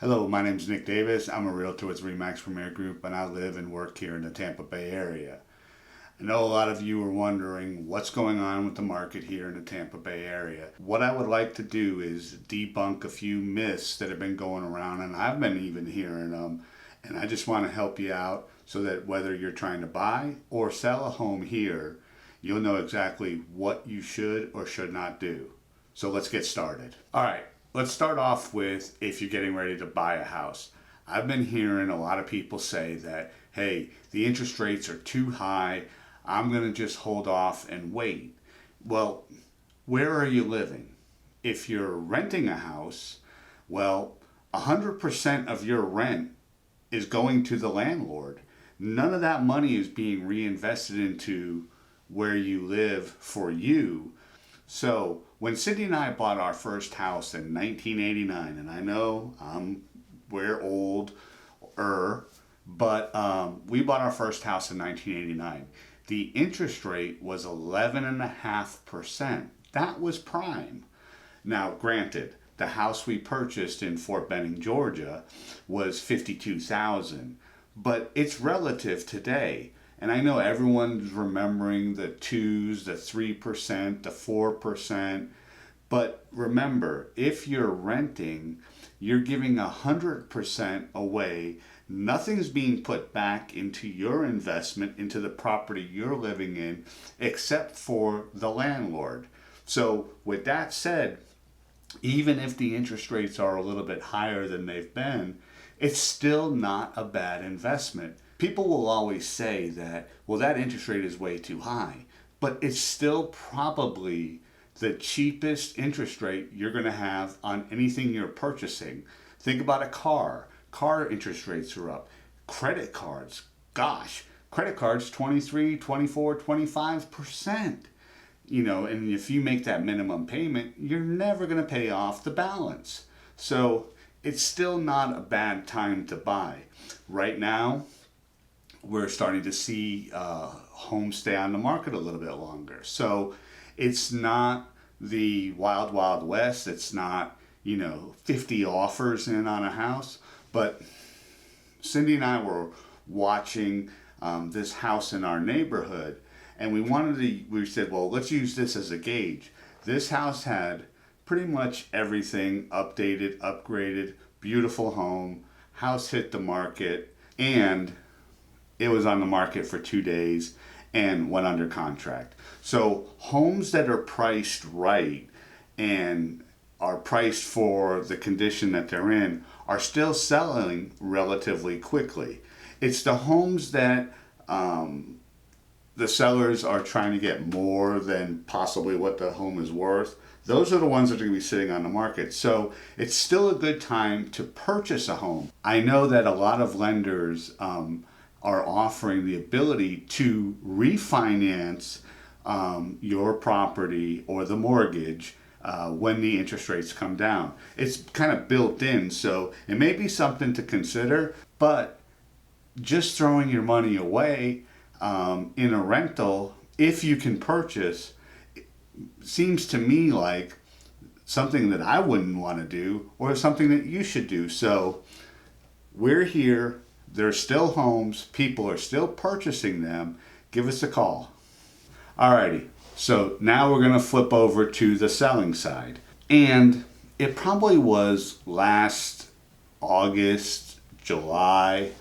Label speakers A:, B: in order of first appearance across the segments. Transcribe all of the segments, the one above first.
A: Hello, my name is Nick Davis. I'm a realtor with Remax Premier Group, and I live and work here in the Tampa Bay area. I know a lot of you are wondering what's going on with the market here in the Tampa Bay area. What I would like to do is debunk a few myths that have been going around, and I've been even hearing them, and I just want to help you out so that whether you're trying to buy or sell a home here, you'll know exactly what you should or should not do. So let's get started. All right. Let's start off with if you're getting ready to buy a house. I've been hearing a lot of people say that, hey, the interest rates are too high. I'm going to just hold off and wait. Well, where are you living? If you're renting a house, well, 100% of your rent is going to the landlord. None of that money is being reinvested into where you live for you. So when Cindy and I bought our first house in 1989, and I know we're older, but we bought our first house in 1989. The interest rate was 11.5%. That was prime. Now, granted, the house we purchased in Fort Benning, Georgia, was $52,000, but it's relative today. And I know everyone's remembering the 2s, the 3%, the 4%. But remember, if you're renting, you're giving 100% away. Nothing's being put back into your investment, into the property you're living in, except for the landlord. So with that said, even if the interest rates are a little bit higher than they've been, it's still not a bad investment. People will always say that, well, that interest rate is way too high, but it's still probably the cheapest interest rate you're going to have on anything you're purchasing. Think about a car. Car interest rates are up. Credit cards, gosh, credit cards 23, 24, 25%. And if you make that minimum payment, you're never going to pay off the balance. So it's still not a bad time to buy. Right now, we're starting to see homes stay on the market a little bit longer. So it's not the wild, wild west. It's not, 50 offers in on a house. But Cindy and I were watching this house in our neighborhood, and we said, well, let's use this as a gauge. This house had pretty much everything updated, upgraded, beautiful home. House hit the market, and it was on the market for 2 days and went under contract. So homes that are priced right and are priced for the condition that they're in are still selling relatively quickly. It's the homes that the sellers are trying to get more than possibly what the home is worth. Those are the ones that are going to be sitting on the market. So it's still a good time to purchase a home. I know that a lot of lenders are offering the ability to refinance your property or the mortgage when the interest rates come down. It's kind of built in, so it may be something to consider, but just throwing your money away in a rental, if you can purchase, seems to me like something that I wouldn't want to do or something that you should do. So we're here. There's still homes. People are still purchasing them. Give us a call. Alrighty. So now we're going to flip over to the selling side. And it probably was last August, July.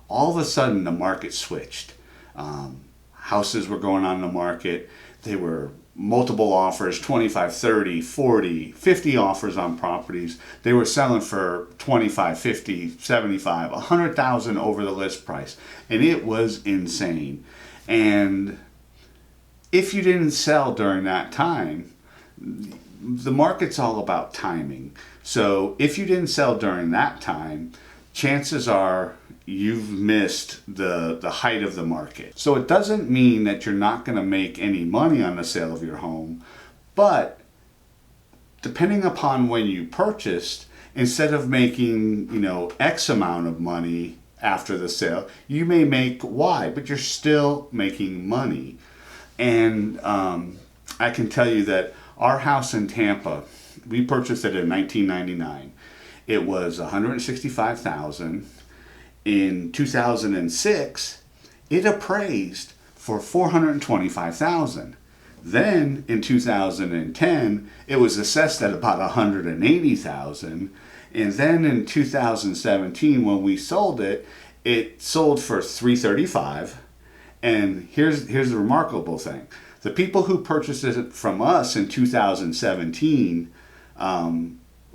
A: All of a sudden the market switched. Houses were going on the market. They were multiple offers, 25, 30, 40, 50 offers on properties. They were selling for 25, 50, 75, 100,000 over the list price. And it was insane. And if you didn't sell during that time, the market's all about timing. So if you didn't sell during that time, chances are you've missed the height of the market. So it doesn't mean that you're not going to make any money on the sale of your home, but depending upon when you purchased, instead of making, X amount of money after the sale, you may make Y, but you're still making money. And I can tell you that our house in Tampa, we purchased it in 1999. it was 165,000. In 2006, it appraised for 425,000. Then in 2010, it was assessed at about 180,000. And then in 2017, when we sold it, it sold for 335. And here's the remarkable thing. The people who purchased it from us in 2017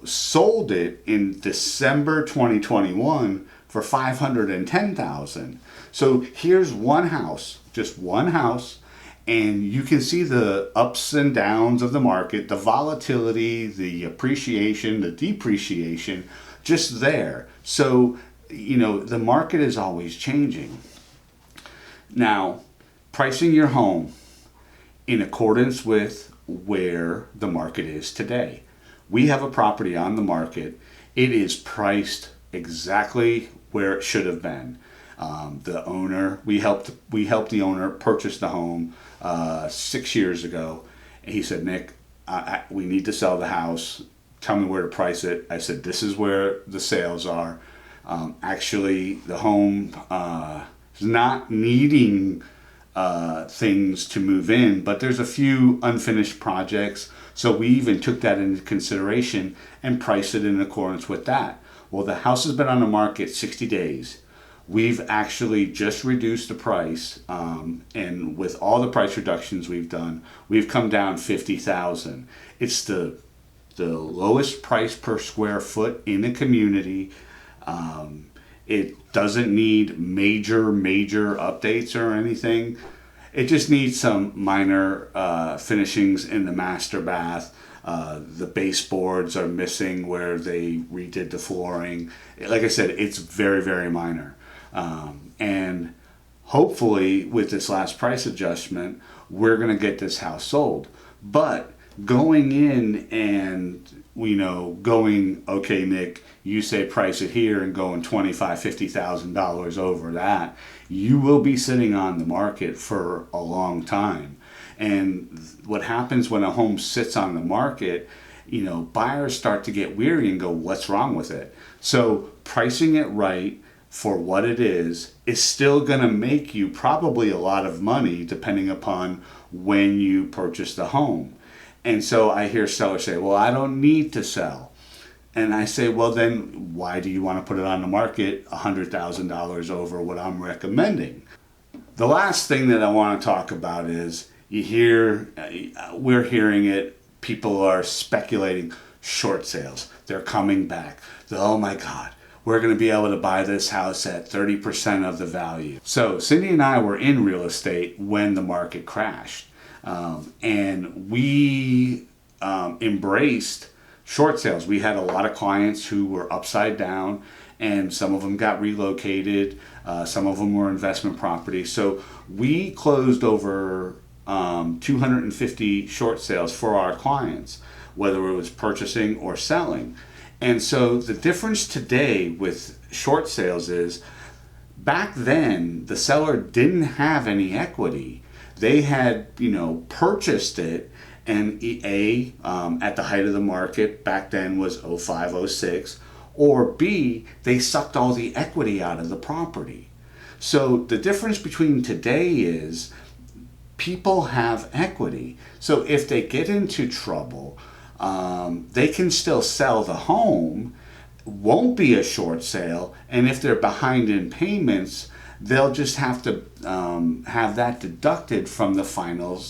A: sold it in December 2021 for 510,000. So here's one house, just one house, and you can see the ups and downs of the market, the volatility, the appreciation, the depreciation, just there. So, the market is always changing. Now, pricing your home in accordance with where the market is today. We have a property on the market. It is priced exactly where it should have been. The owner, we helped the owner purchase the home 6 years ago. And he said, Nick, we need to sell the house. Tell me where to price it. I said, this is where the sales are. Actually, the home is not needing things to move in, but there's a few unfinished projects. So we even took that into consideration and priced it in accordance with that. Well, the house has been on the market 60 days. We've actually just reduced the price, and with all the price reductions we've done, we've come down 50,000. It's the lowest price per square foot in the community. It doesn't need major updates or anything. It just needs some minor finishings in the master bath. The baseboards are missing where they redid the flooring. Like I said, it's very minor. And hopefully with this last price adjustment, we're going to get this house sold. But going in and, going, okay, Nick, you say price it here, and going $25,000-$50,000 over that, you will be sitting on the market for a long time. And what happens when a home sits on the market, buyers start to get weary and go, what's wrong with it? So pricing it right for what it is still going to make you probably a lot of money depending upon when you purchase the home. And so I hear sellers say, well, I don't need to sell. And I say, well, then why do you want to put it on the market $100,000 over what I'm recommending? The last thing that I want to talk about is we're hearing it. People are speculating short sales. They're coming back. Oh my God, we're going to be able to buy this house at 30% of the value. So Cindy and I were in real estate when the market crashed. And we embraced short sales. We had a lot of clients who were upside down, and some of them got relocated. Some of them were investment properties. So we closed over 250 short sales for our clients, whether it was purchasing or selling. And so the difference today with short sales is back then the seller didn't have any equity. They had, purchased it, and at the height of the market back then was 05, 06, or B, they sucked all the equity out of the property. So the difference between today is people have equity. So if they get into trouble, they can still sell the home, won't be a short sale, and if they're behind in payments, they'll just have to have that deducted from the final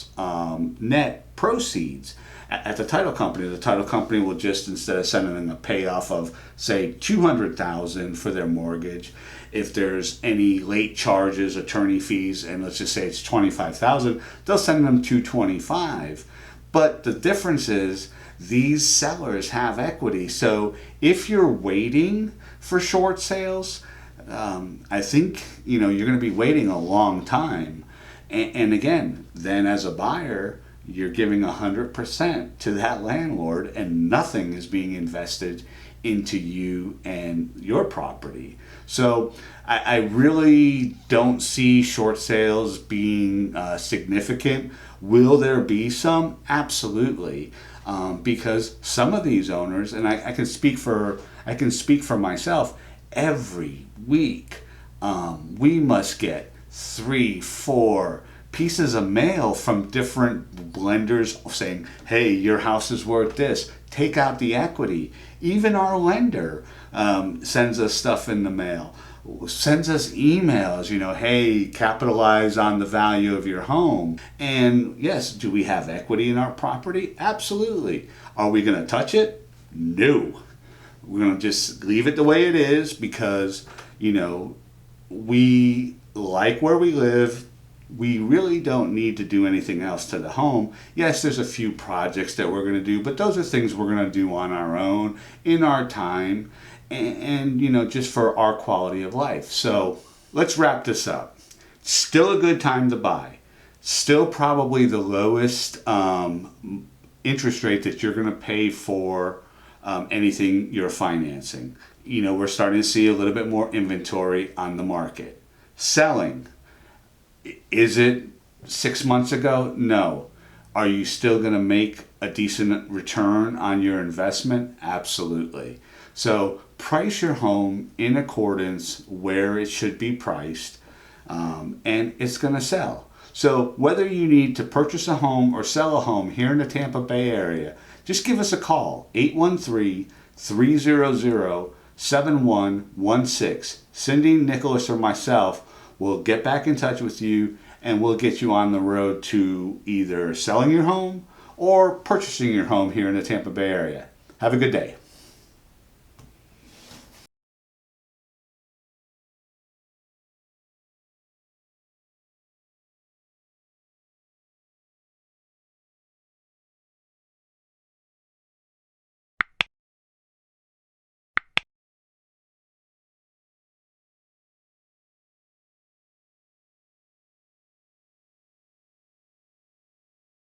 A: net proceeds. At the title company will just, instead of sending them a payoff of, say, $200,000 for their mortgage, if there's any late charges, attorney fees, and let's just say it's $25,000, they'll send them $225,000. But the difference is these sellers have equity. So if you're waiting for short sales, I think you're going to be waiting a long time. And again, then as a buyer, you're giving 100% to that landlord and nothing is being invested into you and your property. So I really don't see short sales being significant. Will there be some? Absolutely. Because some of these owners, and I can speak for myself, every week we must get 3, 4 pieces of mail from different lenders saying, hey, your house is worth this, take out the equity. Even our lender sends us stuff in the mail, sends us emails, hey, capitalize on the value of your home. And yes, do we have equity in our property? Absolutely. Are we going to touch it? No. We're going to just leave it the way it is because, we like where we live. We really don't need to do anything else to the home. Yes, there's a few projects that we're going to do, but those are things we're going to do on our own, in our time, and just for our quality of life. So let's wrap this up. Still a good time to buy. Still probably the lowest interest rate that you're going to pay for anything you're financing. We're starting to see a little bit more inventory on the market. Selling. Is it 6 months ago? No. Are you still going to make a decent return on your investment? Absolutely. So price your home in accordance where it should be priced, and it's going to sell. So whether you need to purchase a home or sell a home here in the Tampa Bay area, just give us a call, 813-300-7116. Cindy, Nicholas, or myself will get back in touch with you and we'll get you on the road to either selling your home or purchasing your home here in the Tampa Bay area. Have a good day.